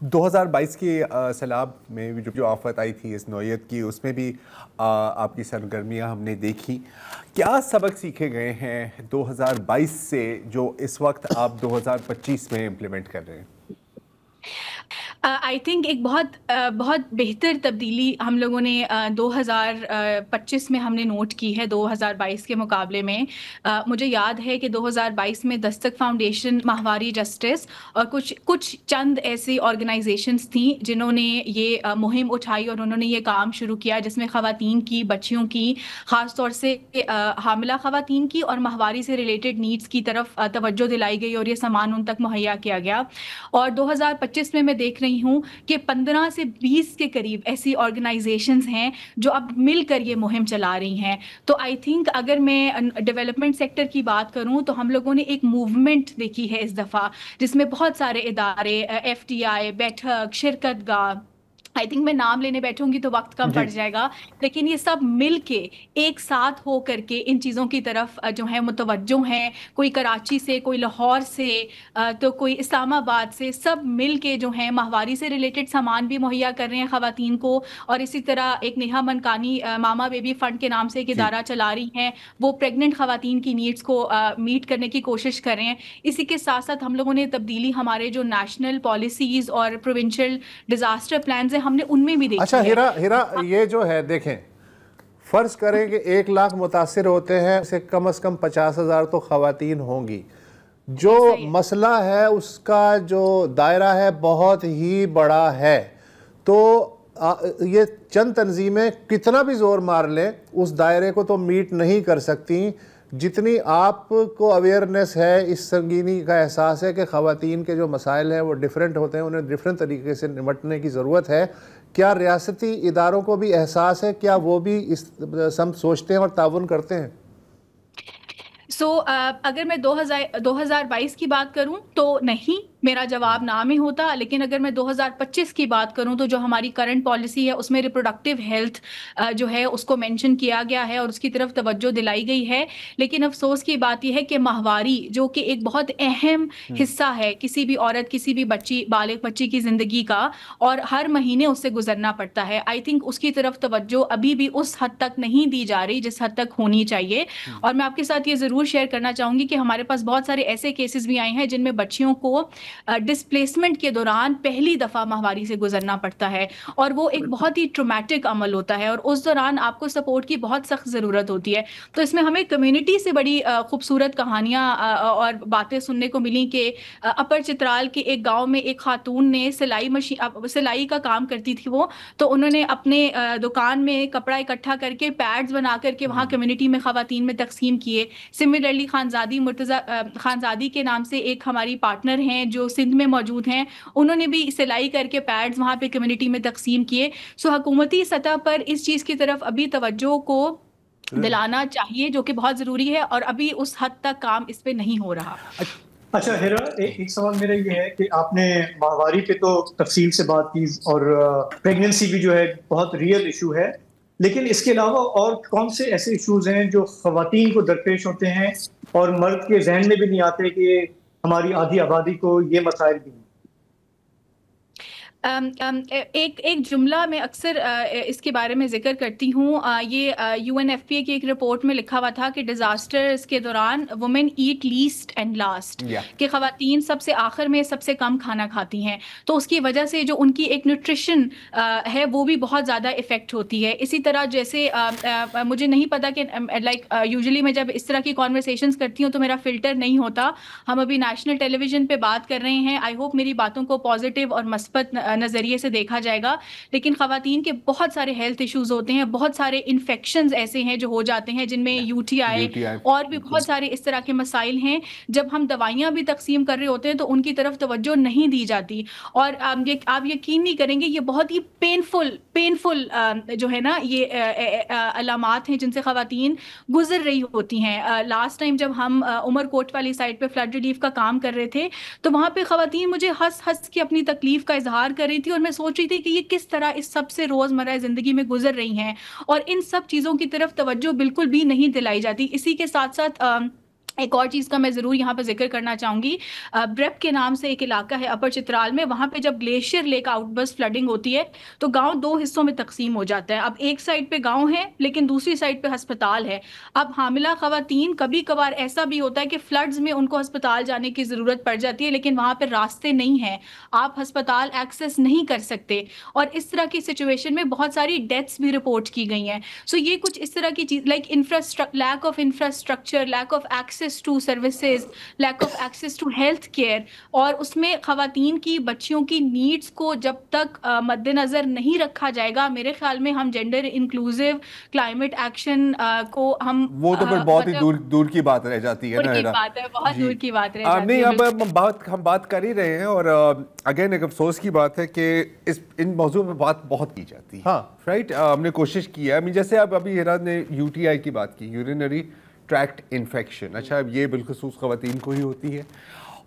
2022 کی سیلاب میں جو آفت آئی تھی اس نوعیت کی، اس میں بھی آپ کی سرگرمیاں ہم نے دیکھی. کیا سبق سیکھے گئے ہیں 2022 سے جو اس وقت آپ 2025 میں امپلیمنٹ کر رہے ہیں؟ آئی تھنک ایک بہت بہتر تبدیلی ہم لوگوں نے 2025 میں ہم نے نوٹ کی ہے 2022 کے مقابلے میں. مجھے یاد ہے کہ 2022 میں دستک فاؤنڈیشن، ماہواری جسٹس اور کچھ چند ایسی آرگنائزیشنز تھیں جنہوں نے یہ مہم اٹھائی اور انہوں نے یہ کام شروع کیا، جس میں خواتین کی، بچیوں کی، خاص طور سے حاملہ خواتین کی اور ماہواری سے ریلیٹڈ نیڈز کی طرف توجہ دلائی گئی اور یہ سامان ان تک مہیا کیا گیا. اور 2025 میں دیکھ رہی ہوں کہ 15 سے 20 کے قریب ایسی آرگنائزیشنز ہیں جو اب مل کر یہ مہم چلا رہی ہیں. تو آئی تھنک اگر میں ڈیولپمنٹ سیکٹر کی بات کروں تو ہم لوگوں نے ایک موومنٹ دیکھی ہے اس دفعہ، جس میں بہت سارے ادارے، FTI، بیٹھک، شرکت گاہ، آئی تھنک میں نام لینے بیٹھوں گی تو وقت کم پڑ جائے گا، لیکن یہ سب مل کے ایک ساتھ ہو کر کے ان چیزوں کی طرف جو ہے متوجہ ہیں. کوئی کراچی سے، کوئی لاہور سے، تو کوئی اسلام آباد سے، سب مل کے جو ہیں ماہواری سے ریلیٹڈ سامان بھی مہیا کر رہے ہیں خواتین کو. اور اسی طرح ایک نیہا منکانی ماما بیبی فنڈ کے نام سے ایک ادارہ چلا رہی ہیں، وہ پریگننٹ خواتین کی نیڈز کو میٹ کرنے کی کوشش کر رہے ہیں. اسی کے ساتھ ساتھ ہم لوگوں نے تبدیلی ہمارے جو نیشنل پالیسیز اور پروونشل ڈیزاسٹر پلانز ہیں ہم نے ان میں بھی دیکھی. اچھا ہیرا یہ جو ہے دیکھیں، فرض کریں کہ 1 لاکھ متاثر ہوتے ہیں، اسے کم از کم 50,000 تو خواتین ہوں گی. جو مسئلہ ہے اس کا جو دائرہ ہے بہت ہی بڑا ہے. تو یہ چند تنظیمیں کتنا بھی زور مار لیں اس دائرے کو تو میٹ نہیں کر سکتی. جتنی آپ کو اویئرنیس ہے، اس سنگینی کا احساس ہے کہ خواتین کے جو مسائل ہیں وہ ڈیفرنٹ ہوتے ہیں، انہیں ڈیفرنٹ طریقے سے نمٹنے کی ضرورت ہے. کیا ریاستی اداروں کو بھی احساس ہے؟ کیا وہ بھی اس سمت سوچتے ہیں اور تعاون کرتے ہیں؟ اگر میں 2022 کی بات کروں تو نہیں، میرا جواب نہ میں ہوتا. لیکن اگر میں 2025 کی بات کروں تو جو ہماری کرنٹ پالیسی ہے اس میں ریپروڈکٹیو ہیلتھ جو ہے اس کو مینشن کیا گیا ہے اور اس کی طرف توجہ دلائی گئی ہے. لیکن افسوس کی بات یہ ہے کہ ماہواری جو کہ ایک بہت اہم حصہ ہے کسی بھی عورت، کسی بھی بچی، بالغ بچی کی زندگی کا، اور ہر مہینے اس سے گزرنا پڑتا ہے، آئی تھنک اس کی طرف توجہ ابھی بھی اس حد تک نہیں دی جا رہی جس حد تک ہونی چاہیے. اور میں آپ کے ساتھ یہ ضرور شیئر کرنا چاہوں گی کہ ہمارے پاس بہت سارے ایسے کیسز بھی آئے ہیں جن میں بچیوں کو ڈسپلیسمنٹ کے دوران پہلی دفعہ ماہواری سے گزرنا پڑتا ہے، اور وہ ایک بہت ہی ٹرومیٹک عمل ہوتا ہے اور اس دوران آپ کو سپورٹ کی بہت سخت ضرورت ہوتی ہے. تو اس میں ہمیں کمیونٹی سے بڑی خوبصورت کہانیاں اور باتیں سننے کو ملی کہ اپر چترال کے ایک گاؤں میں ایک خاتون نے سلائی کا کام کرتی تھی وہ، تو انہوں نے اپنے دکان میں کپڑا اکٹھا کر کے پیڈز بنا کر کے وہاں کمیونٹی میں خواتین میں تقسیم کیے. سملرلی خانزادی کے نام سے ایک ہماری پارٹنر ہیں جو سندھ میں موجود ہیں، انہوں نے بھی سلائی کر کے پیڈز وہاں پہ کمیونٹی میں تقسیم کیے. سو حکومتی سطح پر اس چیز کی طرف ابھی توجہ کو دلانا چاہیے جو کہ بہت ضروری ہے، اور ابھی اس حد تک کام اس پہ نہیں ہو رہا. اچھا ہیرا، ایک سوال میرا یہ ہے کہ آپ نے ماہواری پہ تو تفصیل سے بات کی اور پریگننسی بھی جو ہے بہت ریئل ایشو ہے، لیکن اس کے علاوہ اور کون سے ایسے ایشوز ہیں جو خواتین کو درپیش ہوتے ہیں اور مرد کے ذہن میں بھی نہیں آتے کہ ہماری آدھی آبادی کو یہ مسائل بھی ہیں؟ ایک جملہ میں اکثر اس کے بارے میں ذکر کرتی ہوں. یہ UNFPA کی ایک رپورٹ میں لکھا ہوا تھا کہ ڈیزاسٹرز کے دوران women at least and last, کہ خواتین سب سے آخر میں سب سے کم کھانا کھاتی ہیں. تو اس کی وجہ سے جو ان کی ایک نیوٹریشن ہے وہ بھی بہت زیادہ افیکٹ ہوتی ہے. اسی طرح جیسے مجھے نہیں پتا کہ لائک یوزلی میں جب اس طرح کی کانورسیشنز کرتی ہوں تو میرا فلٹر نہیں ہوتا. ہم ابھی نیشنل ٹیلی ویژن پہ بات کر رہے ہیں، آئی ہوپ میری باتوں کو پازیٹیو اور مثبت نظریے سے دیکھا جائے گا. لیکن خواتین کے بہت سارے ہیلتھ ایشوز ہوتے ہیں، بہت سارے انفیکشنز ایسے ہیں جو ہو جاتے ہیں جن میں UTI اور بھی بہت سارے اس طرح کے مسائل ہیں. جب ہم دوائیاں بھی تقسیم کر رہے ہوتے ہیں تو ان کی طرف توجہ نہیں دی جاتی. اور آپ یقین نہیں کریں گے، یہ بہت ہی پینفل جو ہے نا یہ علامات ہیں جن سے خواتین گزر رہی ہوتی ہیں. لاسٹ ٹائم جب ہم عمر کوٹ والی سائٹ پہ فلڈ ریلیف کا کام کر رہے تھے تو وہاں پہ خواتین مجھے ہنس کے اپنی تکلیف کا اظہار کر رہی تھی، اور میں سوچ رہی تھی کہ یہ کس طرح اس سب سے روزمرہ زندگی میں گزر رہی ہیں، اور ان سب چیزوں کی طرف توجہ بالکل بھی نہیں دلائی جاتی. اسی کے ساتھ ساتھ ایک اور چیز کا میں ضرور یہاں پہ ذکر کرنا چاہوں گی، بریپ کے نام سے ایک علاقہ ہے اپر چترال میں، وہاں پہ جب glacier lake outburst flooding ہوتی ہے تو گاؤں 2 حصوں میں تقسیم ہو جاتا ہے. اب ایک سائڈ پہ گاؤں ہے لیکن دوسری سائڈ پہ ہسپتال ہے. اب حاملہ خواتین کبھی کبھار ایسا بھی ہوتا ہے کہ فلڈز میں ان کو ہسپتال جانے کی ضرورت پڑ جاتی ہے لیکن وہاں پہ راستے نہیں ہیں، آپ ہسپتال ایکسیس نہیں کر سکتے، اور اس طرح کی سچویشن میں بہت ساری ڈیتھس بھی رپورٹ کی گئی ہیں. سو یہ کچھ اس طرح کی چیز like lack of infrastructure, lack of access to services, lack of access to healthcare, اور اس میں خواتین کی بچیوں کی نیڈس کو جب تک مد نظر نہیں رکھا جائے گا، میرے خیال میں ہم جینڈر انکلوسیو کلائمیٹ ایکشن کو ہم وہ تو پھر بہت ہی دور کی بات رہ جاتی ہے نا. دور کی بات ہے، بہت دور کی بات رہ جاتی ہے. نہیں، اب ہم بات کر ہی رہے ہیں، اور اگین ایک افسوس کی بات ہے کہ ان موضوع پہ بات بہت کی جاتی ہے. ہاں رائٹ، ہم نے کوشش کی ہے. جیسے ابھی ہیرا نے UTI کی بات کی، یورینری ٹریکٹ انفیکشن. اچھا، اب یہ بالخصوص خواتین کو ہی ہوتی ہے،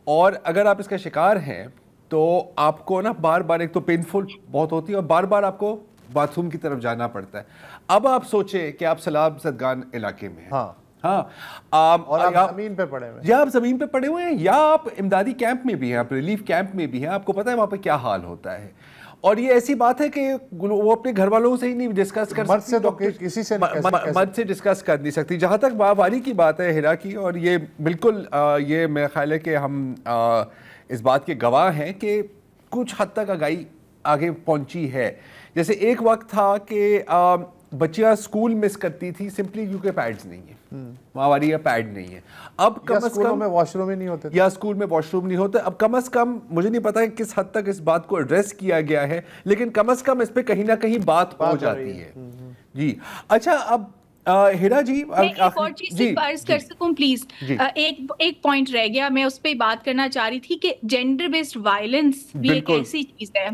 اور اگر آپ اس کا شکار ہیں تو آپ کو نا بار بار، ایک تو پینفل بہت ہوتی ہے اور بار بار آپ کو باتھ روم کی طرف جانا پڑتا ہے. اب آپ سوچیں کہ آپ سیلاب زدگان علاقے میں ہیں، ہاں، اور آپ زمین پہ پڑے ہوئے ہیں، یا آپ زمین پہ پڑے ہوئے ہیں، یا آپ امدادی کیمپ میں بھی ہیں، آپ ریلیف کیمپ میں بھی ہیں. آپ کو پتہ ہے وہاں پہ کیا حال ہوتا ہے، اور یہ ایسی بات ہے کہ وہ اپنے گھر والوں سے ہی نہیں ڈسکس کر مرد سکتی، سے تو کسی سے مرد سے ڈسکس کر نہیں سکتی. جہاں تک ماہواری کی بات ہے ہیرا کی، اور یہ بالکل یہ میرا خیال ہے کہ ہم اس بات کے گواہ ہیں کہ کچھ حد تک آگاہی آگے پہنچی ہے. جیسے ایک وقت تھا کہ بچیاں اسکول مس کرتی تھی سمپلی کیونکہ پیڈز نہیں ہیں، ماہواری یا پیڈ نہیں ہے. اب کم از کم واش روم ہی نہیں ہوتے، یا اسکول میں واش روم نہیں ہوتے. اب کم از کم مجھے نہیں پتا کس حد تک اس بات کو ایڈریس کیا گیا ہے، لیکن کم از کم اس پہ کہیں نہ کہیں بات ہو جاتی ہے. جی اچھا، اب ہیرا جی ایک اور چیز عرض کر سکوں پلیز، ایک پوائنٹ رہ گیا، میں اس پہ بات کرنا چاہ رہی تھی کہ جینڈر بیسڈ وائلنس بھی ایک ایسی چیز ہے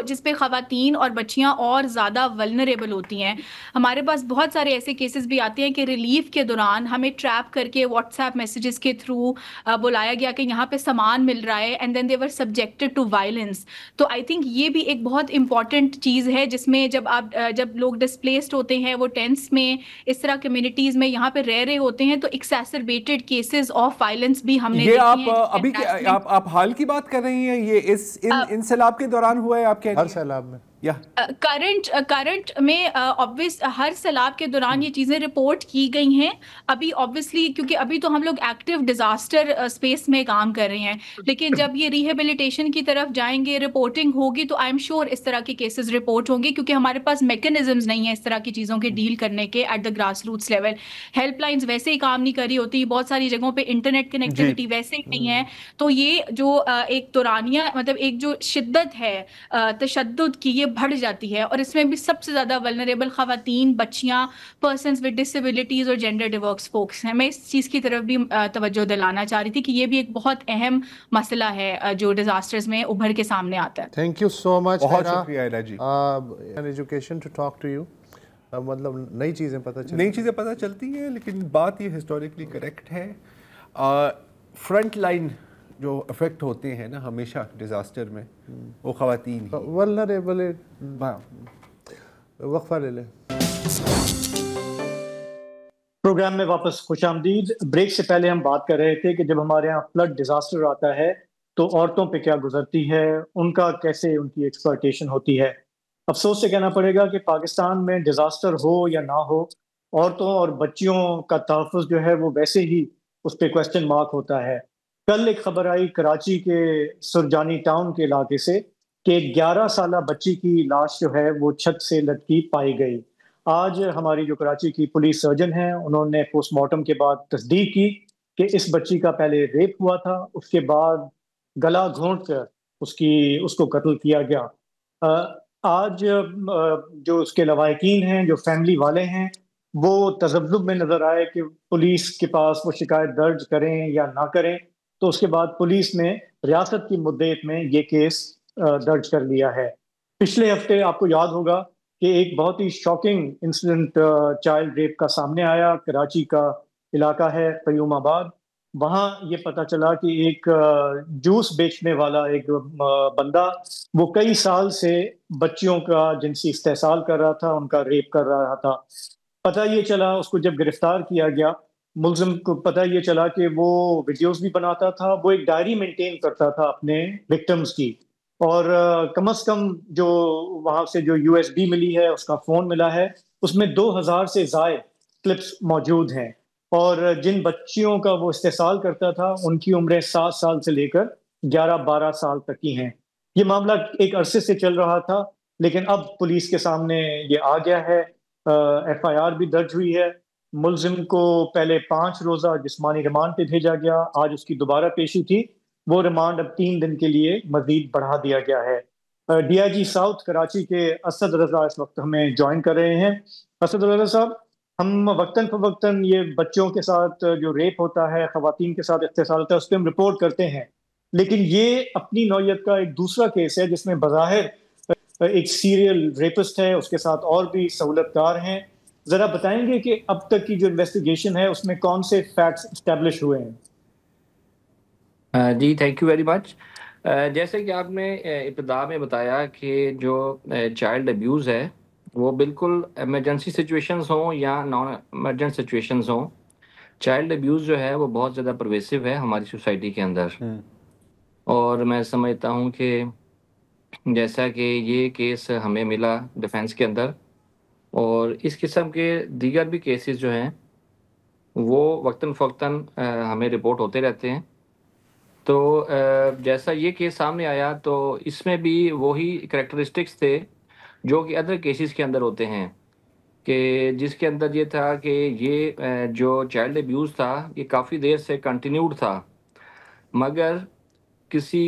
جس پہ خواتین اور بچیاں اور زیادہ ولنریبل ہوتی ہیں. ہمارے پاس بہت سارے ایسے کیسز بھی آتے ہیں کہ ریلیف کے دوران ہمیں ٹریپ کر کے واٹس ایپ میسیجز کے تھرو بلایا گیا کہ یہاں پہ سامان مل رہا ہے، and then they were subjected to violence. تو آئی تھنک یہ بھی ایک بہت امپورٹنٹ چیز ہے جس میں جب لوگ ڈسپلیسڈ ہوتے ہیں، وہ ٹینٹس میں اس طرح کمیونٹیز میں یہاں پہ رہ رہے ہوتے ہیں، تو ایکسیسربیٹڈ کیسز آف وائلنس بھی ہم نے یہ آپ حال کی بات کر رہی ہیں، یہ ان سیلاب کے دوران ہوا ہے؟ آپ ہر سیلاب میں کرنٹ میں obvious ہر سیلاب کے دوران یہ چیزیں رپورٹ کی گئی ہیں. ابھی obviously کیونکہ ابھی تو ہم لوگ ایکٹیو ڈیزاسٹر اسپیس میں کام کر رہے ہیں، لیکن جب یہ ریہیبلیٹیشن کی طرف جائیں گے، رپورٹنگ ہوگی، تو آئی ایم شیور اس طرح کے کیسز رپورٹ ہوں گے، کیونکہ ہمارے پاس میکینزمز نہیں ہیں اس طرح کی چیزوں کے ڈیل کرنے کے at the grassroots level. Helplines ویسے ہی کام نہیں کر رہی ہوتی، بہت ساری جگہوں پہ انٹرنیٹ کنیکٹیوٹی ویسے ہی نہیں ہے. تو یہ جو ایک دورانیہ مطلب ایک جو شدت ہے تشدد کی، یہ بڑھ جاتی ہے، اور اس میں بھی سب سے زیادہ ولنریبل خواتین، بچیاں، پرسنز ود ڈسیبلٹیز اور جینڈر ڈیورس فوکس ہیں. میں اس چیز کی طرف بھی توجہ دلانا چاہ رہی تھی کہ یہ بھی ایک بہت اہم مسئلہ ہے جو ڈیزاسٹرز میں ابھر کے سامنے آتا ہے. تھینک یو سو مچ، بہت شکریہ Heera ji. Education to talk to you, مطلب نئی چیزیں پتہ چلتی ہیں، لیکن بات یہ ہسٹوریکلی کریکٹ ہے. فرنٹ لائن جو افیکٹ ہوتے ہیں نا ہمیشہ ڈیزاسٹر میں، وہ خواتین ہی. ولنریبل. وقفہ لے لیں. پروگرام میں واپس خوش آمدید. بریک سے پہلے ہم بات کر رہے تھے کہ جب ہمارے یہاں فلڈ ڈیزاسٹر آتا ہے تو عورتوں پہ کیا گزرتی ہے، ان کا کیسے ان کی ایکسپلائٹیشن ہوتی ہے. افسوس سے کہنا پڑے گا کہ پاکستان میں ڈیزاسٹر ہو یا نہ ہو، عورتوں اور بچیوں کا تحفظ جو ہے وہ ویسے ہی اس پہ کویسچن مارک ہوتا ہے. کل ایک خبر آئی کراچی کے سرجانی ٹاؤن کے علاقے سے کہ 11 سالہ بچی کی لاش جو ہے وہ چھت سے لٹکی پائی گئی. آج ہماری جو کراچی کی پولیس سرجن ہیں، انہوں نے پوسٹ مارٹم کے بعد تصدیق کی کہ اس بچی کا پہلے ریپ ہوا تھا، اس کے بعد گلا گھونٹ کر اس کو قتل کیا گیا. آج جو اس کے لواحقین ہیں، جو فیملی والے ہیں، وہ تذبذب میں نظر آئے کہ پولیس کے پاس وہ شکایت درج کریں یا نہ کریں. تو اس کے بعد پولیس نے ریاست کی مدت میں یہ کیس درج کر لیا ہے. پچھلے ہفتے آپ کو یاد ہوگا کہ ایک بہت ہی شاکنگ انسیڈنٹ چائلڈ ریپ کا سامنے آیا. کراچی کا علاقہ ہے قیوم آباد. وہاں یہ پتہ چلا کہ ایک جوس بیچنے والا ایک بندہ وہ کئی سال سے بچیوں کا جنسی استحصال کر رہا تھا، ان کا ریپ کر رہا تھا. پتہ یہ چلا اس کو جب گرفتار کیا گیا ملزم کو پتہ یہ چلا کہ وہ ویڈیوز بھی بناتا تھا، وہ ایک ڈائری مینٹین کرتا تھا اپنے وکٹمز کی، اور کم از کم جو وہاں سے جو یو ایس بی ملی ہے، اس کا فون ملا ہے، اس میں 2000 سے زائد کلپس موجود ہیں، اور جن بچیوں کا وہ استحصال کرتا تھا ان کی عمریں 7 سال سے لے کر 11-12 سال تک کی ہیں۔ یہ معاملہ ایک عرصے سے چل رہا تھا، لیکن اب پولیس کے سامنے یہ آ گیا ہے، ایف آئی آر بھی درج ہوئی ہے۔ ملزم کو پہلے 5 روزہ جسمانی ریمانڈ پہ بھیجا گیا، آج اس کی دوبارہ پیشی تھی، وہ ریمانڈ اب 3 دن کے لیے مزید بڑھا دیا گیا ہے۔ D I G South Karachi کے اسد رضا اس وقت ہمیں جوائن کر رہے ہیں۔ اسد رضا صاحب، ہم وقتاً فوقتاً یہ بچوں کے ساتھ جو ریپ ہوتا ہے، خواتین کے ساتھ استحصال ہوتا ہے، اس پہ ہم رپورٹ کرتے ہیں، لیکن یہ اپنی نوعیت کا ایک دوسرا کیس ہے جس میں بظاہر ایک سیریل ریپسٹ ہے، اس کے ساتھ اور بھی سہولت کار ہیں۔ ذرا بتائیں گے کہ اب تک کی جو انویسٹیگیشن ہے اس میں کون سے فیکٹس اسٹیبلش ہوئے ہیں؟ جی تھینک یو ویری مچ۔ جیسے کہ آپ نے ابتدا میں بتایا کہ جو چائلڈ ابیوز ہے وہ بالکل ایمرجنسی سچویشنز ہوں یا نان ایمرجنٹ سچویشنز ہوں، چائلڈ ابیوز جو ہے وہ بہت زیادہ پرویسو ہے ہماری سوسائٹی کے اندر، اور میں سمجھتا ہوں کہ جیسا کہ یہ کیس ہمیں ملا ڈیفینس کے اندر، اور اس قسم کے دیگر بھی کیسز جو ہیں وہ وقتاً فوقتاً ہمیں رپورٹ ہوتے رہتے ہیں۔ تو جیسا یہ کیس سامنے آیا تو اس میں بھی وہی کریکٹرسٹکس تھے جو کہ ادر کیسز کے اندر ہوتے ہیں، کہ جس کے اندر یہ تھا کہ یہ جو چائلڈ ابیوز تھا یہ کافی دیر سے کنٹینیوڈ تھا، مگر کسی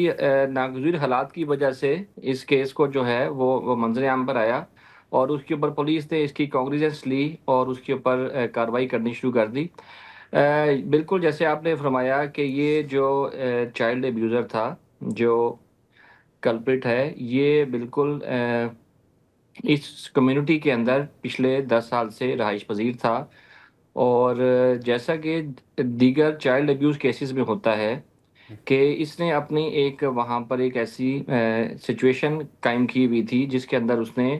ناگزیر حالات کی وجہ سے اس کیس کو جو ہے وہ منظر عام پر آیا، اور اس کے اوپر پولیس نے اس کی کانگریجنس لی اور اس کے اوپر کارروائی کرنی شروع کر دی۔ بالکل جیسے آپ نے فرمایا کہ یہ جو چائلڈ ابیوزر تھا، جو کلپریٹ ہے، یہ بالکل اس کمیونٹی کے اندر پچھلے 10 سال سے رہائش پذیر تھا، اور جیسا کہ دیگر چائلڈ ابیوز کیسز میں ہوتا ہے کہ اس نے اپنی ایک وہاں پر ایک ایسی سچویشن قائم کی ہوئی تھی جس کے اندر اس نے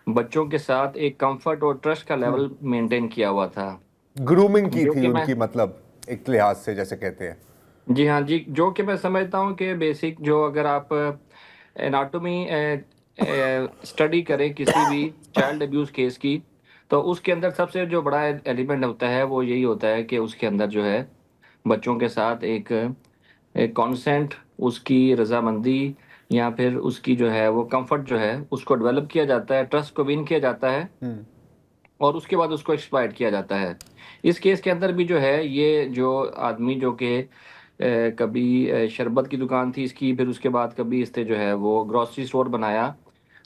بچوں کے ساتھ ایک کمفرٹ اور ٹرسٹ کا لیول مینٹین کیا ہوا تھا، گرومنگ کی تھی ان کی، مطلب ایک لحاظ سے جیسے کہتے ہیں۔ جی ہاں جی، جو کہ میں سمجھتا ہوں کہ بیسک جو اگر آپ اناٹومی اسٹڈی کریں کسی بھی چائلڈ ابیوز کیس کی، تو اس کے اندر سب سے جو بڑا ایلیمنٹ ہوتا ہے وہ یہی ہوتا ہے کہ اس کے اندر جو ہے بچوں کے ساتھ ایک کانسینٹ، اس کی رضامندی یا پھر اس کی جو ہے وہ کمفرٹ جو ہے اس کو ڈیولپ کیا جاتا ہے، ٹرسٹ کو ون کیا جاتا ہے، اور اس کے بعد اس کو ایکسپلائٹ کیا جاتا ہے۔ اس کیس کے اندر بھی جو ہے یہ جو آدمی جو کہ کبھی شربت کی دکان تھی اس کی، پھر اس کے بعد کبھی اس نے جو ہے وہ گروسری سٹور بنایا،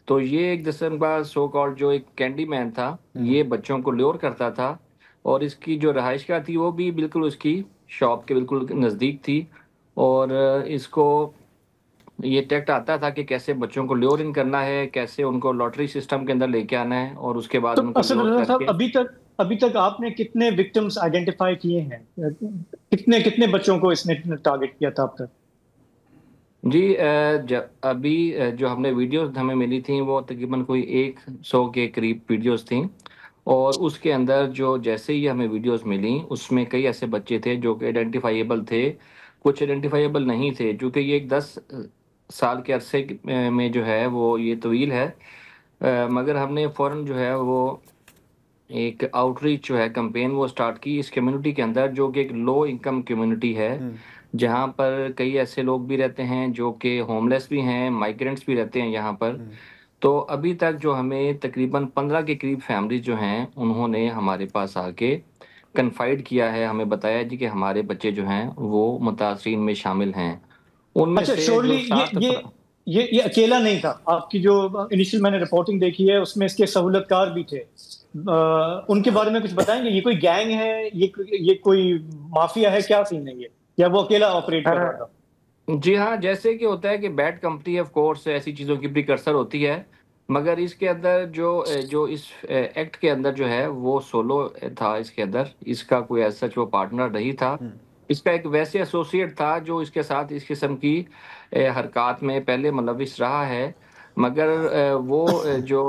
تو یہ ایک قسم کا سو کالڈ جو ایک کینڈی مین تھا، یہ بچوں کو لیور کرتا تھا، اور اس کی جو رہائش گاہ تھی وہ بھی بالکل اس کی شاپ کے بالکل نزدیک تھی، اور اس کو یہ ٹیکٹ آتا تھا کہ کیسے بچوں کو لیور ان کرنا ہے، کیسے ان کو لاٹری سسٹم کے اندر لے کے آنا ہے، اور اس کے بعد ان کو اسد لیور رضا کر صاحب، کے ابھی تک آپ نے کتنے وکٹمز آئیڈینٹیفائی کیے ہیں؟ کتنے بچوں کو اس نے ٹارگٹ کیا تھا اب تک؟ جی ابھی جو ہم نے ویڈیوز ہمیں ملی تھیں وہ تقریباً کوئی 100 کے قریب ویڈیوز تھیں، اور اس کے اندر جو جیسے ہی ہمیں ویڈیوز ملیں اس میں کئی ایسے بچے تھے جو کہ آئیڈینٹیفائیبل تھے، کچھ آئیڈینٹیفائیبل نہیں تھے، چونکہ یہ ایک 10 سال کے عرصے میں جو ہے وہ یہ طویل ہے، مگر ہم نے فوراً جو ہے وہ ایک آؤٹ ریچ جو ہے کمپین وہ سٹارٹ کی اس کمیونٹی کے اندر، جو کہ ایک لو انکم کمیونٹی ہے، جہاں پر کئی ایسے لوگ بھی رہتے ہیں جو کہ ہوم لیس بھی ہیں، مائیگرینٹس بھی رہتے ہیں یہاں پر۔ تو ابھی تک جو ہمیں تقریباً 15 کے قریب فیملیز جو ہیں انہوں نے ہمارے پاس آ کے کنفائڈ کیا ہے، ہمیں بتایا جی کہ ہمارے بچے جو ہیں وہ متاثرین میں شامل ہیں۔ ان میں اچھا سے شورلی، جو 7 یہ اکیلا نہیں تھا، آپ کی جو انیشل میں نے رپورٹنگ دیکھی ہے اس میں اس کے سہولت کار بھی تھے، ان کے بارے میں کچھ بتائیں گے؟ یہ کوئی گینگ ہے، یہ کوئی مافیا ہے، کیا سین ہے یہ، یا وہ اکیلا آپریٹ کر رہا تھا؟ جی ہاں، جیسے کہ ہوتا ہے کہ بیڈ کمپنی آف کورس ایسی چیزوں کی پریکرسر ہوتی ہے، مگر اس کے اندر جو اس ایکٹ کے اندر جو ہے وہ سولو تھا، اس کے اندر اس کا کوئی ایسا جو پارٹنر نہیں تھا، اس کا ایک ویسے ایسوسیٹ تھا جو اس کے ساتھ اس قسم کی حرکات میں پہلے ملوث رہا ہے، مگر وہ جو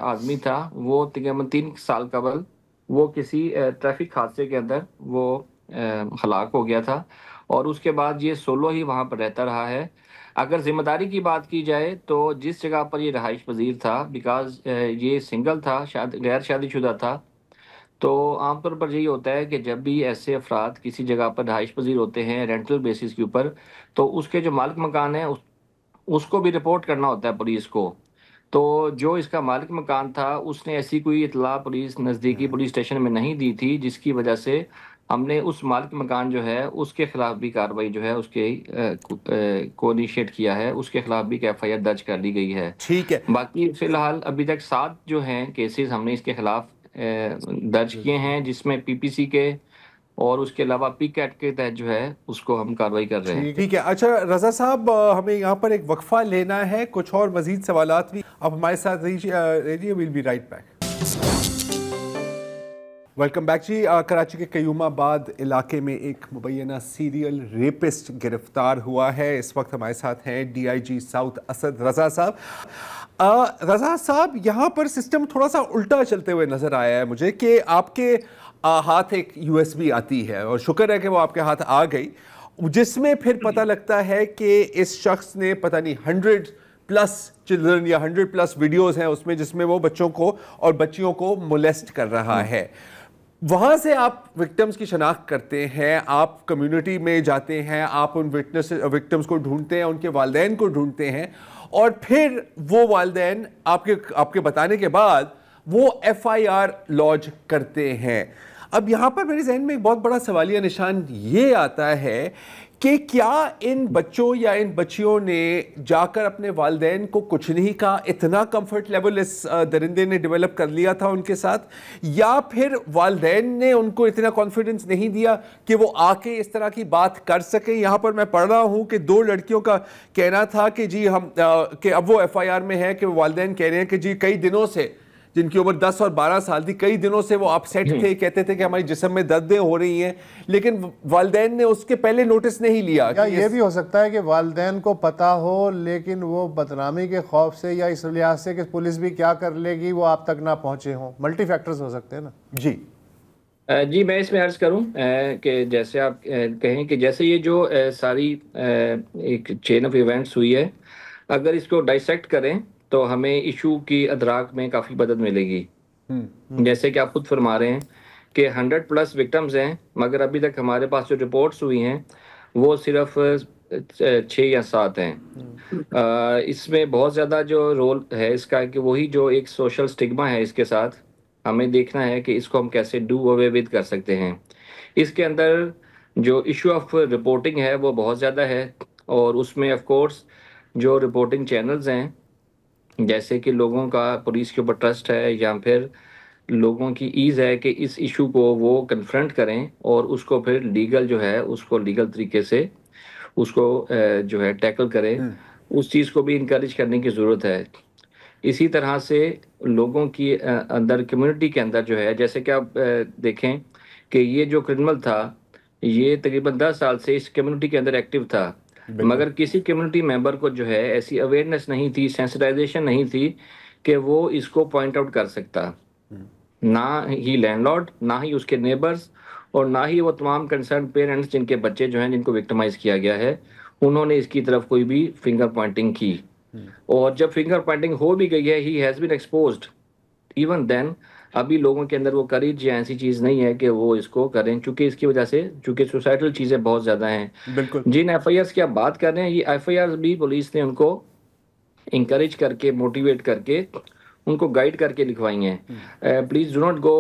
آدمی تھا وہ تقریباً 3 سال قبل وہ کسی ٹریفک حادثے کے اندر وہ ہلاک ہو گیا تھا، اور اس کے بعد یہ سولو ہی وہاں پر رہتا رہا ہے۔ اگر ذمہ داری کی بات کی جائے تو جس جگہ پر یہ رہائش پذیر تھا، بیکاز یہ سنگل تھا، غیر شادی شدہ تھا، تو عام طور پر یہی ہوتا ہے کہ جب بھی ایسے افراد کسی جگہ پر رہائش پذیر ہوتے ہیں رینٹل بیسس کے اوپر، تو اس کے جو مالک مکان ہے اس کو بھی رپورٹ کرنا ہوتا ہے پولیس کو۔ تو جو اس کا مالک مکان تھا اس نے ایسی کوئی اطلاع نزدیکی پولیس اسٹیشن میں نہیں دی تھی، جس کی وجہ سے ہم نے اس مالک مکان جو ہے اس کے خلاف بھی کارروائی جو ہے اس کے کو انیشیٹ کیا ہے، اس کے خلاف بھی ایک ایف آئی آر درج کر لی گئی ہے۔ ٹھیک ہے، باقی فی الحال ابھی تک 7 جو ہیں کیسز ہم نے اس کے خلاف درج کیے ہیں، جس میں پی پی سی کے اور اس کے علاوہ پی کیٹ کے تحت جو ہے اس کو ہم کارروائی کر رہے ہیں۔ ٹھیک ہے۔ اچھا رضا صاحب، ہمیں یہاں پر ایک وقفہ لینا ہے، کچھ اور مزید سوالات بھی آپ ہمارے ساتھ رہیے، we'll be right back. Welcome back جی۔ کراچی کے قیوم آباد علاقے میں ایک مبینہ سیریل ریپسٹ گرفتار ہوا ہے۔ اس وقت ہمارے ساتھ ہیں D I G south Asad Raza sahab. Raza صاحب، یہاں پر سسٹم تھوڑا سا الٹا چلتے ہوئے نظر آیا ہے مجھے کہ آپ کے ہاتھ ایک یو ایس بی آتی ہے، اور شکر ہے کہ وہ آپ کے ہاتھ آ گئی، جس میں پھر پتہ لگتا ہے کہ اس شخص نے پتہ نہیں 100+ چلڈرن یا 100+ ویڈیوز ہیں اس میں، جس میں وہ بچوں کو اور بچیوں کو مولیسٹ کر رہا ہے۔ وہاں سے آپ وکٹمز کی شناخت کرتے ہیں، آپ کمیونٹی میں جاتے ہیں، آپ ان وکٹمز کو ڈھونڈتے ہیں، ان کے والدین کو ڈھونڈتے ہیں، اور پھر وہ والدین آپ کے بتانے کے بعد وہ ایف آئی آر لانچ کرتے ہیں۔ اب یہاں پر میرے ذہن میں ایک بہت بڑا سوالیہ نشان یہ آتا ہے کہ کیا ان بچوں یا ان بچیوں نے جا کر اپنے والدین کو کچھ نہیں کہا، اتنا کمفرٹ لیول اس درندے نے ڈیولپ کر لیا تھا ان کے ساتھ، یا پھر والدین نے ان کو اتنا کانفیڈنس نہیں دیا کہ وہ آ کے اس طرح کی بات کر سکیں۔ یہاں پر میں پڑھ رہا ہوں کہ 2 لڑکیوں کا کہنا تھا کہ جی کہ اب وہ ایف آئی آر میں ہے کہ والدین کہہ رہے ہیں کہ جی کئی دنوں سے، جن کی عمر 10 اور 12 سال تھی، کئی دنوں سے وہ اپ سیٹ تھے، کہتے تھے کہ ہماری جسم میں دردیں ہو رہی ہیں، لیکن والدین نے اس کے پہلے نوٹس نہیں لیا۔ کیا یہ بھی ہو سکتا ہے کہ والدین کو پتا ہو لیکن وہ بدنامی کے خوف سے یا اس لحاظ سے کہ پولیس بھی کیا کر لے گی وہ آپ تک نہ پہنچے ہوں؟ ملٹی فیکٹرز ہو سکتے ہیں نا۔ جی میں اس میں عرض کروں کہ جیسے آپ کہیں کہ جیسے یہ جو ساری ایک چین آف ایونٹس ہوئی ہے، اگر اس کو ڈائسیکٹ کریں تو ہمیں ایشو کی ادراک میں کافی مدد ملے گی۔ جیسے کہ آپ خود فرما رہے ہیں کہ 100+ وکٹمز ہیں، مگر ابھی تک ہمارے پاس جو رپورٹس ہوئی ہیں وہ صرف 6 یا 7 ہیں۔ اس میں بہت زیادہ جو رول ہے اس کا کہ وہی جو ایک سوشل سٹگما ہے اس کے ساتھ، ہمیں دیکھنا ہے کہ اس کو ہم کیسے ڈو اوے ود کر سکتے ہیں۔ اس کے اندر جو ایشو آف رپورٹنگ ہے وہ بہت زیادہ ہے، اور اس میں آف کورس جو رپورٹنگ چینلز ہیں، جیسے کہ لوگوں کا پولیس کے اوپر ٹرسٹ ہے، یا پھر لوگوں کی ایز ہے کہ اس ایشو کو وہ کنفرنٹ کریں اور اس کو پھر لیگل جو ہے اس کو لیگل طریقے سے اس کو جو ہے ٹیکل کریں، اس چیز کو بھی انکریج کرنے کی ضرورت ہے۔ اسی طرح سے لوگوں کی اندر کمیونٹی کے اندر جو ہے، جیسے کہ آپ دیکھیں کہ یہ جو کرمنل تھا یہ تقریباً 10 سال سے اس کمیونٹی کے اندر ایکٹیو تھا، مگر کسی کمیونٹی ممبر کو جو ہے ایسی اویئرنیس نہیں تھی، سینسٹائزیشن نہیں تھی کہ وہ اس کو پوائنٹ آؤٹ کر سکتا، نہ ہی لینڈ لارڈ، نہ ہی اس کے نیبرز، اور نہ ہی وہ تمام کنسرن پیرنٹس جن کے بچے جو ہیں جن کو وکٹمائز کیا گیا ہے، انہوں نے اس کی طرف کوئی بھی فنگر پوائنٹنگ کی۔ اور جب فنگر پوائنٹنگ ہو بھی گئی ہے، he has been exposed, even then ابھی لوگوں کے اندر وہ کریج یا ایسی چیز نہیں ہے کہ وہ اس کو کریں، چونکہ اس کی وجہ سے چونکہ سوسائٹل چیزیں بہت زیادہ ہیں۔ بالکل۔ جن ایف آئی آرز کی آپ بات کر رہے ہیں، یہ ایف آئی آرز بھی پولیس نے ان کو انکریج کر کے، موٹیویٹ کر کے، ان کو گائیڈ کر کے لکھوائی ہیں۔ Please do not go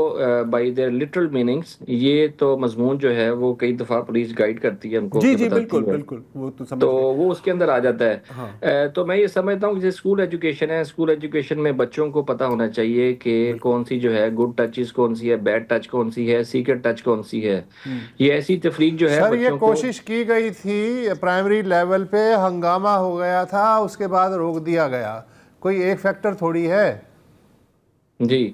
by their literal meanings, یہ تو مضمون جو ہے وہ کئی دفعہ پولیس گائیڈ کرتی ہے ان کو، جی بالکل بالکل، وہ تو وہ اس کے اندر آ جاتا ہے۔ تو میں یہ سمجھتا ہوں کہ اسکول ایجوکیشن ہے، اسکول ایجوکیشن میں بچوں کو پتہ ہونا چاہیے کہ کون سی جو ہے گڈ ٹچز کون سی ہے، بیڈ ٹچ کون سی ہے، سیکرٹ ٹچ کون سی ہے۔ یہ ایسی تفریق جو ہے سر یہ بچوں کو، کوشش کی گئی تھی پرائمری لیول پہ، ہنگامہ ہو گیا تھا، اس کے بعد روک دیا گیا، کوئی ایک فیکٹر تھوڑی ہے۔ جی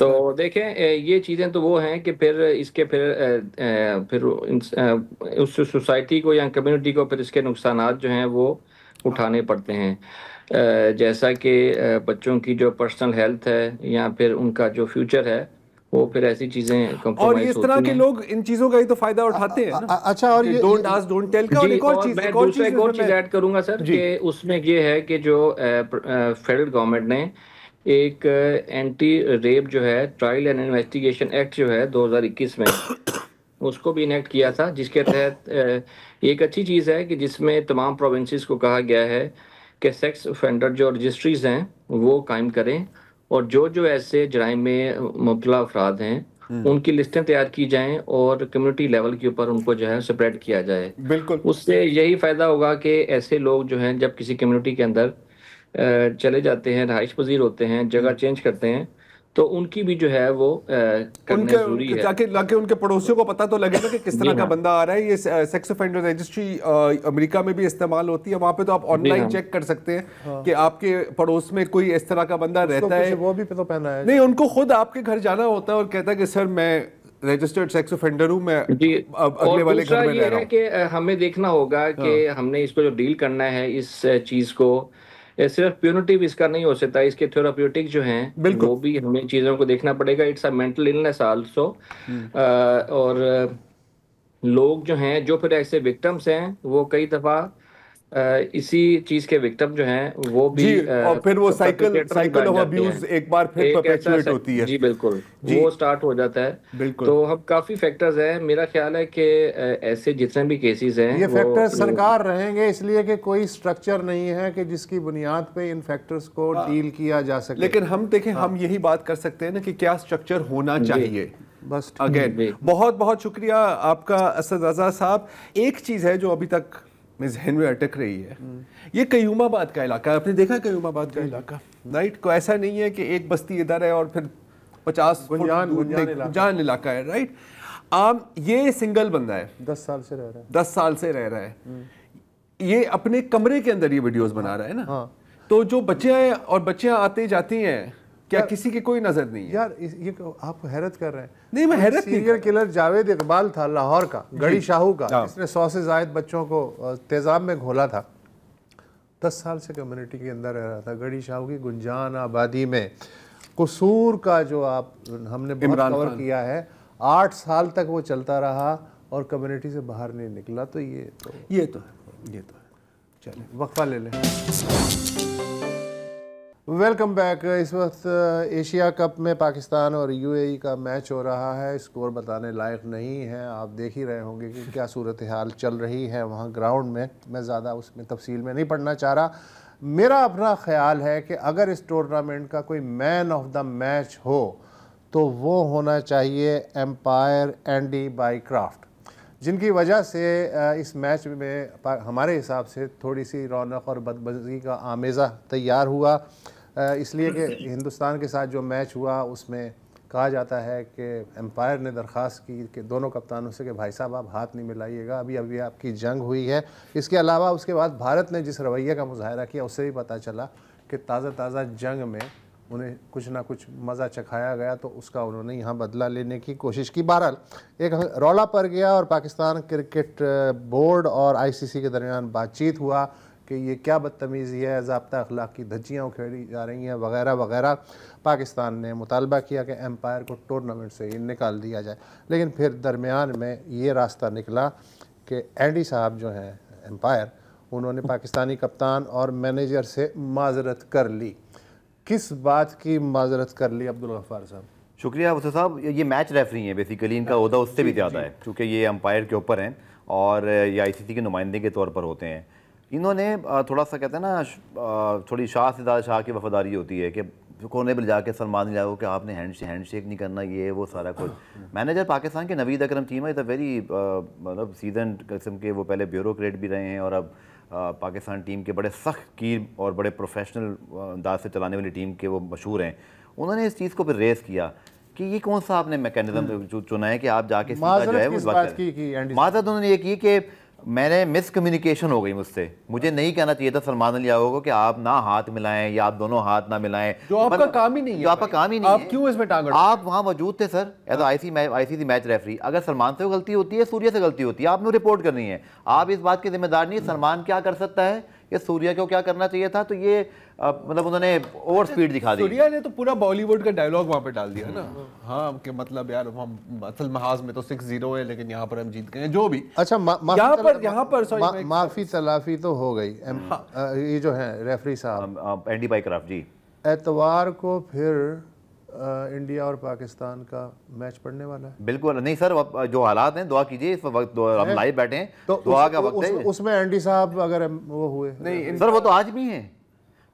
تو دیکھیں یہ چیزیں تو وہ ہیں کہ پھر اس کے پھر اس سوسائٹی کو یا کمیونٹی کو پھر اس کے نقصانات جو ہیں وہ اٹھانے پڑتے ہیں، جیسا کہ بچوں کی جو پرسنل ہیلتھ ہے یا پھر ان کا جو فیوچر ہے وہ پھر ایسی چیزیں اور یہ کمپرومائز اس طرح ہوتی کے ہیں. لوگ ان چیزوں کا ہی تو فائدہ اٹھاتے ہیں نا. اچھا، اور یہ ڈونٹ آسک ڈونٹ ٹیل کا. اور جی، ایک اور اور چیز میں دوسرا ایک اور چیز ایڈ کروں گا سر کہ اس میں یہ ہے کہ جو فیڈرل گورنمنٹ نے ایک اینٹی ریپ جو ہے ٹرائل اینڈ انویسٹیگیشن ایکٹ جو ہے 2021 میں اس کو بھی انیکٹ کیا تھا، جس کے تحت ایک اچھی چیز ہے کہ جس میں تمام پروونسز کو کہا گیا ہے کہ سیکس اوفینڈر جو رجسٹریز ہیں وہ قائم کریں، اور جو ایسے جرائم میں مبتلا افراد ہیں ان کی لسٹیں تیار کی جائیں اور کمیونٹی لیول کے اوپر ان کو جو ہے سپریڈ کیا جائے. بالکل اس سے یہی فائدہ ہوگا کہ ایسے لوگ جو ہیں جب کسی کمیونٹی کے اندر چلے جاتے ہیں، رہائش پذیر ہوتے ہیں، جگہ چینج کرتے ہیں، تو ان کی بھی جو ہے وہ کرنا ضروری ہے، تاکہ ان کے پڑوسیوں کو پتہ تو لگے نا کہ کس طرح کا بندہ آ رہا ہے. یہ سیکس اوفینڈر رجسٹری امریکہ میں بھی استعمال ہوتی ہے، وہاں پہ تو آپ آن لائن چیک کر سکتے ہیں کہ آپ کے پڑوس میں کوئی اس طرح کا بندہ رہتا ہے. وہ بھی تو پہنا ہے نہیں، ان کو خود آپ کے گھر جانا ہوتا ہے اور کہتا ہے کہ سر میں رجسٹرڈ سیکس اوفینڈر ہوں، میں اگلے والے گھر میں رہ رہا ہوں. کہ ہمیں دیکھنا ہوگا کہ ہم نے اس کو جو ڈیل کرنا ہے اس چیز کو، صرف پیونیٹیو اس کا نہیں ہو سکتا، اس کے تھیراپیوٹک جو ہیں وہ بھی ہمیں چیزوں کو دیکھنا پڑے گا. It's a mental illness also. اور لوگ جو ہیں جو پھر ایسے وکٹمس ہیں وہ کئی دفعہ اسی چیز کے وکٹم جو ہیں وہ بھی اور پھر وہ سائیکل آف ابیوز ایک بار پھر پرپیچویٹ ہوتی ہے. جی بالکل، وہ سٹارٹ ہو جاتا ہے. بالکل. تو ہم کافی فیکٹرز ہیں، میرا خیال ہے کہ ایسے جتنے بھی کیسز ہیں یہ فیکٹرز سرکار رہیں گے، اس لیے کہ کوئی سٹرکچر نہیں ہے کہ جس کی بنیاد پہ ان فیکٹرز کو ڈیل کیا جا سکے. لیکن ہم دیکھیں، ہم یہی بات کر سکتے ہیں نا کہ کیا سٹرکچر ہونا چاہیے. بس اگین بہت بہت شکریہ آپ کا اسد رضا صاحب. ایک چیز ہے جو ابھی تک میں ذہن میں اٹک رہی ہے، یہ قیوم آباد کا علاقہ. آپ نے دیکھا قیوم آباد کا علاقہ، رائٹ؟ کو ایسا نہیں ہے کہ ایک بستی ادھر ہے اور پھر 50 گنجان علاقہ ہے، رائٹ؟ یہ سنگل بندہ ہے، 10 سال سے رہ رہا ہے، 10 سال سے رہ رہا ہے. یہ اپنے کمرے کے اندر یہ ویڈیوز بنا رہا ہے نا. تو جو بچے ہیں اور بچیاں آتے جاتی ہیں، کیا کسی کی کوئی نظر نہیں ہے؟ یار یہ آپ حیرت کر رہے ہیں. نہیں، میں حیرت نہیں. سیریل کلر جاوید اقبال تھا لاہور کا، گڑی شاہو کا، اس نے 100 سے زائد بچوں کو تیزاب میں گھولا تھا. 10 سال سے کمیونٹی کے اندر رہ رہا تھا. گڑی شاہو کی گنجان آبادی میں قصور کا جو ہم نے بہت کور کیا ہے، 8 سال تک وہ چلتا رہا اور کمیونٹی سے باہر نہیں نکلا. تو یہ تو ہے. چلیں وقفہ لے لیں. Welcome back. اس وقت ایشیا کپ میں پاکستان اور یو اے ای کا میچ ہو رہا ہے. اسکور بتانے لائق نہیں ہے، آپ دیکھ ہی رہے ہوں گے کہ کیا صورتحال چل رہی ہے وہاں گراؤنڈ میں. میں زیادہ اس میں تفصیل میں نہیں پڑھنا چاہ رہا. میرا اپنا خیال ہے کہ اگر اس ٹورنامنٹ کا کوئی مین آف دا میچ ہو تو وہ ہونا چاہیے امپائر اینڈی بائی کرافٹ، جن کی وجہ سے اس میچ میں ہمارے حساب سے تھوڑی سی رونق اور بدمزگی کا آمیزہ تیار ہوا. اس لیے کہ ہندوستان کے ساتھ جو میچ ہوا اس میں کہا جاتا ہے کہ امپائر نے درخواست کی کہ دونوں کپتانوں سے کہ بھائی صاحب آپ ہاتھ نہیں ملائیے گا، ابھی آپ کی جنگ ہوئی ہے. اس کے علاوہ اس کے بعد بھارت نے جس رویے کا مظاہرہ کیا اس سے بھی پتہ چلا کہ تازہ جنگ میں انہیں کچھ نہ کچھ مزہ چکھایا گیا، تو اس کا انہوں نے یہاں بدلہ لینے کی کوشش کی. بہرحال ایک رولا پڑ گیا اور پاکستان کرکٹ بورڈ اور آئی سی سی کے درمیان بات چیت ہوا کہ یہ کیا بدتمیزی ہے، ضابطہ اخلاق کی دھجیاں اکھیڑی جا رہی ہیں وغیرہ وغیرہ. پاکستان نے مطالبہ کیا کہ امپائر کو ٹورنامنٹ سے ہی نکال دیا جائے. لیکن پھر درمیان میں یہ راستہ نکلا کہ اینڈی صاحب جو ہیں امپائر، انہوں نے پاکستانی کپتان اور مینیجر سے معذرت کر لی. کس بات کی معذرت کر لی عبدالغفار صاحب؟ شکریہ وسیم صاحب. یہ میچ ریفری ہیں بیسیکلی، ان کا عہدہ اس سے بھی زیادہ ہے کیونکہ یہ امپائر کے اوپر ہیں اور یہ آئی سی سی کے نمائندے کے طور پر ہوتے ہیں. انہوں نے تھوڑا سا کہتے ہیں نا، تھوڑی شاہ سے زیادہ شاہ کی وفاداری ہوتی ہے کہ کونے پر جا کے سلمان نہیں جاؤ کہ آپ نے ہینڈ شیک نہیں کرنا، یہ وہ سارا کچھ. مینیجر پاکستان کے نوید اکرم چیمہ از اے ویری مطلب سیزنڈ قسم کے، وہ پہلے بیوروکریٹ بھی رہے ہیں اور اب پاکستان ٹیم کے بڑے سخت کیر اور بڑے پروفیشنل انداز سے چلانے والی ٹیم کے وہ مشہور ہیں. انہوں نے اس چیز کو پھر ریز کیا کہ یہ کون سا آپ نے میکینزم چنا ہے کہ آپ جا کے سیدھا جو ہے وہ معذرت انہوں نے یہ کی کہ میں نے مس کمیونیکیشن ہو گئی مجھ سے، مجھے نہیں کہنا چاہیے تھا سلمان علی کو کہ آپ نہ ہاتھ ملائیں یا آپ دونوں ہاتھ نہ ملائیں، جو آپ کا کام ہی نہیں ہے. جو آپ کا کام ہی نہیں ہے. آپ کیوں اس میں ٹانگ؟ آپ وہاں موجود تھے sir as I C C match referee. اگر سلمان سے غلطی ہوتی ہے، سوریہ سے غلطی ہوتی ہے، آپ نے رپورٹ کرنی ہے. آپ اس بات کے ذمہ دار نہیں. سلمان کیا کر سکتا ہے یا سوریہ کو کیا کرنا چاہیے تھا، تو یہ مطلب انہوں نے اوور سپیڈ دکھا دی. سوریا نے تو پورا بالی ووڈ کا ڈائلاگ وہاں پہ ڈال دیا نا. ہاں کہ مطلب یار ہم اصل محاذ میں تو 6-0 ہے لیکن یہاں پر ہم جیت گئے جو بھی. اچھا یہاں پر معافی تلافی تو ہو گئی. یہ جو ہیں ریفری صاحب اینڈی پائیکرافٹ جی, اتوار کو پھر انڈیا اور پاکستان کا میچ پڑنے والا ہے. بالکل نہیں سر, جو حالات ہیں دعا کیجیے, اس وقت ہم لائیو بیٹھے ہیں, دعا کا وقت ہے. اس میں اینڈی صاحب اگر وہ ہوئے نہیں سر, وہ تو آج بھی ہیں,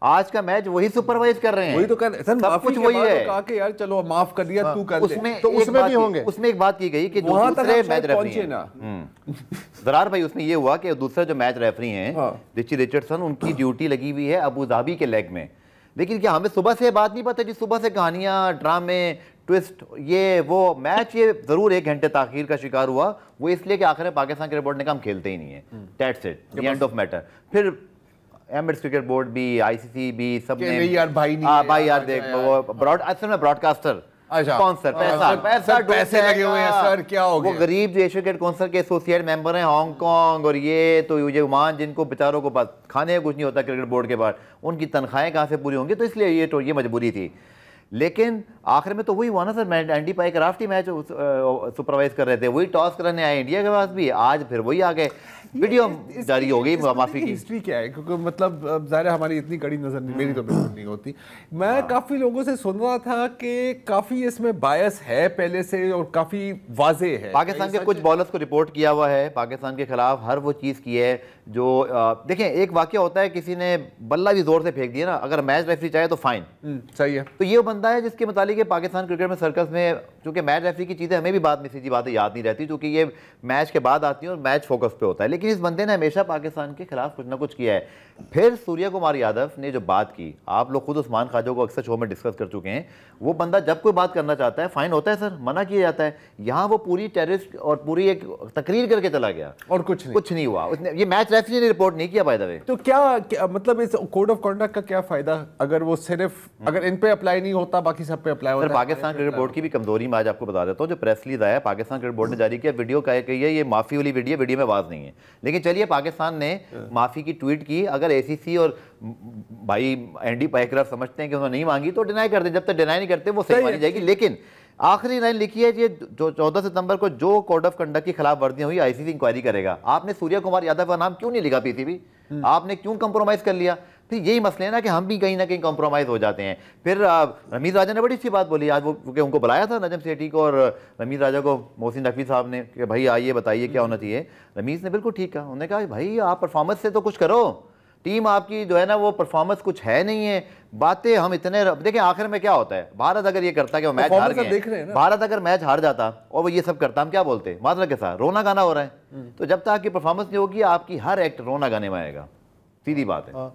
آج کا میچ وہی سپروائز کر رہے ہیں, وہی تو کر رہے ہیں سر. سب کچھ وہی ہے. کہا کہ یار چلو معاف کر دیا, تو کر دے. تو اس میں بھی ہوں گے. اس میں ایک بات کی گئی کہ جو دوسرے میچ ریفری ہیں زرار بھائی, اس میں یہ ہوا کہ دوسرے جو میچ ریفری ہیں رچی رچرڈسن, ان کی ڈیوٹی لگی ہوئی ہے ابو ظہبی کے لیگ میں. لیکن کیا ہمیں صبح سے بات نہیں پتہ جی, صبح سے کہانیاں, ڈرامے, ٹوسٹ, یہ وہ میچ یہ ضرور 1 گھنٹے تاخیر کا شکار ہوا, وہ اس لیے کہ آخر میں پاکستان کرکٹ بورڈ نے کہا ہم کھیلتے ہی نہیں ہیں, that's it, the end of matter. پھر ایمریٹس کرکٹ بورڈ بھی, آئی سی سی بھی, سب نے بھائی یار دیکھ اصل میں براڈ کاسٹر اسپانسر پیسے لگے ہوئے ہیں سر, کیا ہو گیا. وہ غریب جو ایشیا کرکٹ کونسل کے ایسوسیٹ ممبر ہیں ہانگ کانگ اور یہ تو یہ عمان, جن کو بیچاروں کو کھانے کچھ نہیں ہوتا کرکٹ بورڈ کے بعد, ان کی تنخواہیں کہاں سے پوری ہوں گی, تو اس لیے یہ مجبوری تھی. لیکن آخر میں تو وہی ہوا نا سر, اینڈی پائیکرافٹ ہی میچ سپروائز کر رہے تھے, وہی ٹاس کرنے آئے انڈیا کے پاس بھی, آج پھر وہی آ گئے. ویڈیو جاری ہو گئی معافی کی. ہسٹری کیا ہے, کیونکہ مطلب ظاہر ہماری اتنی کڑی نظر نہیں, میری تو بالکل نہیں ہوتی. میں کافی لوگوں سے سن رہا تھا کہ کافی اس میں بایس ہے پہلے سے اور کافی واضح ہے. پاکستان کے کچھ بالرز کو رپورٹ کیا ہوا ہے, پاکستان کے خلاف ہر وہ چیز کی ہے جو دیکھیں, ایک واقعہ ہوتا ہے کسی نے بلہ بھی زور سے پھینک دیا نا, اگر میچ ریفری چاہے تو فائن, صحیح ہے. تو یہ بندہ ہے جس کے متعلق پاکستان کرکٹ میں سرکس میں, چونکہ میچ ریفری کی چیزیں ہمیں بھی میسیجی باتیں یاد نہیں رہتی, چونکہ یہ میچ کے بعد آتی ہیں اور میچ فوکس پہ ہوتا ہے. لیکن اس بندے نے ہمیشہ پاکستان کے خلاف کچھ نہ کچھ کیا ہے. پھر سوریا کمار یادو نے جو بات کی, آپ لوگ خود عثمان خواجہ کو اکثر شو میں ڈسکس کر چکے ہیں, وہ بندہ جب کوئی بات کرنا چاہتا ہے فائن ہوتا ہے سر, منع کیا جاتا ہے. یہاں وہ پوری ٹیررسٹ اور پوری ایک تقریر کر کے چلا گیا اور کچھ نہیں ہوا. یہ میچ ریفری نے رپورٹ نہیں کیا بائی دا وے. تو کیا مطلب اس کوڈ آف کنڈکٹ کا کیا فائدہ اگر وہ صرف اگر ان پہ اپلائی نہیں ہوتا باقی سب پہ اپلائی ہوتا ہے. پاکستان کرکٹ بورڈ کی بھی کمزوری میں آج آپ کو بتا دیتا ہوں. جو پریس ریلیز آیا پاکستان کرکٹ بورڈ نے جاری کیا, ویڈیو کا ہے, یہ معافی والی ویڈیو میں آواز نہیں ہے, لیکن چلیے پاکستان نے معافی کی ٹویٹ کی. اگر اے سی سی اور بھائی اینڈی پائیکرافٹ سمجھتے ہیں کہ انہوں نے نہیں مانگی تو ڈینائی کر دیں, جب تک ڈینائی نہیں کرتے وہ صحیح مانی جائے گی. لیکن آخری لائن لکھی ہے کہ جو 14 ستمبر کو جو کوڈ آف کنڈکٹ کی خلاف ورزیاں ہوئی آئی سی سی انکوائری کرے گا. آپ نے سوریا کمار یادو کا نام کیوں نہیں لکھا پی سی بی, آپ نے کیوں کمپرومائز کر لیا؟ پھر یہی مسئلہ ہے نا کہ ہم بھی کہیں نہ کہیں کمپرومائز ہو جاتے ہیں. پھر رمیز راجہ نے بڑی اچھی بات بولی آج, وہ کیونکہ ان کو بلایا تھا نجم سیٹھی کو اور رمیز راجہ کو محسن نقوی صاحب نے کہ بھائی آئیے بتائیے کیا ہونا چاہیے. رمیز نے بالکل ٹھیک کہا, انہوں نے کہا بھائی آپ پرفارمنس سے تو کچھ کرو, ٹیم آپ کی جو ہے نا وہ پرفارمنس کچھ ہے نہیں ہے. باتیں ہم اتنے دیکھیں آخر میں کیا ہوتا ہے, بھارت اگر یہ کرتا کہ وہ میچ ہار گئے, بھارت اگر میچ ہار جاتا اور وہ یہ سب کرتا, ہم کیا بولتے معذرت کے ساتھ رونا گانا ہو رہا ہے. تو جب تک آپ کی پرفارمنس نہیں ہوگی آپ کی ہر ایکٹ رونا گانے میں آئے گا, سیدھی بات ہے.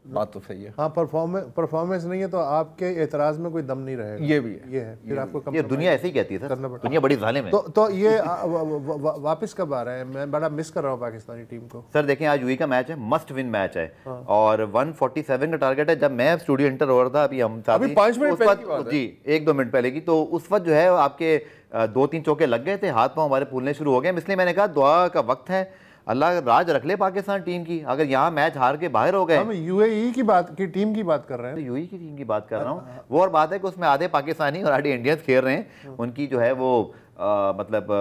بات تو صحیح ہے. ہاں پرفارمنس نہیں ہے تو آپ کے اعتراض میں کوئی دم نہیں رہے گا. یہ بھی یہ ہے پھر آپ کو یہ دنیا ایسے ہی کہتی ہے سر, دنیا بڑی ظالم ہے. تو یہ واپس کب آ رہے ہیں؟ میں بڑا مس کر رہا ہوں پاکستانی ٹیم کو. سر دیکھیں آج یوئی کا میچ ہے, مسٹ ون میچ ہے اور 147 کا ٹارگیٹ ہے. جب میں اسٹوڈیو انٹر ہو رہا تھا ابھی ہم 5 منٹ پہلے جی 1-2 منٹ پہلے کی, تو اس وقت جو ہے آپ کے 2-3 چوکے لگ گئے تھے, ہاتھ پاؤں ہمارے پھولنے شروع ہو گئے. اس لیے میں نے کہا دعا کا وقت ہے, اللہ راج رکھ لے پاکستان ٹیم کی. اگر یہاں میچ ہار کے باہر ہو گئے, ہم یو اے ای کی ٹیم کی بات کر رہے ہیں, یو اے کی ٹیم کی بات کر رہا ہوں. وہ اور بات ہے کہ اس میں آدھے پاکستانی اور آدھے انڈینز کھیل رہے ہیں, ان کی جو ہے وہ مطلب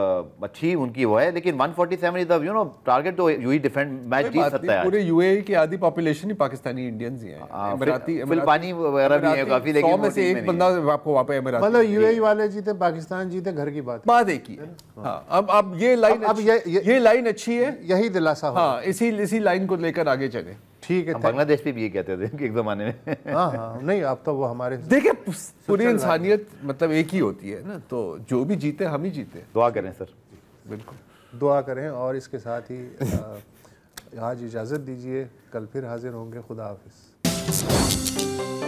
اچھی ان کی وہ ہے. لیکن 147 از یو نو ٹارگیٹ, تو یو اے ڈیفینڈ میچ جیت سکتا ہے. پورے یو اے کی آدھی پاپولیشن ہی پاکستانی انڈینز ہی ہیں, اماراتی فلپانی وغیرہ بھی ہیں کافی, لیکن 100 میں سے ایک بندہ آپ کو وہاں پہ اماراتی, مطلب یو اے ای والے جیتے پاکستان جیتے, گھر کی بات ایک ہی ہے. ہاں اب یہ لائن اچھی ہے, یہی دلاسا ہو. ہاں اسی لائن کو لے کر آگے چلیں. ٹھیک ہے. بنگلہ دیش پہ بھی یہ کہتے تھے کہ ایک زمانے میں, ہاں نہیں اب تو وہ ہمارے دیکھیں پوری انسانیت مطلب ایک ہی ہوتی ہے نا, تو جو بھی جیتے ہم ہی جیتے. دعا کریں سر. بالکل دعا کریں, اور اس کے ساتھ ہی آج اجازت دیجیے, کل پھر حاضر ہوں گے. خدا حافظ.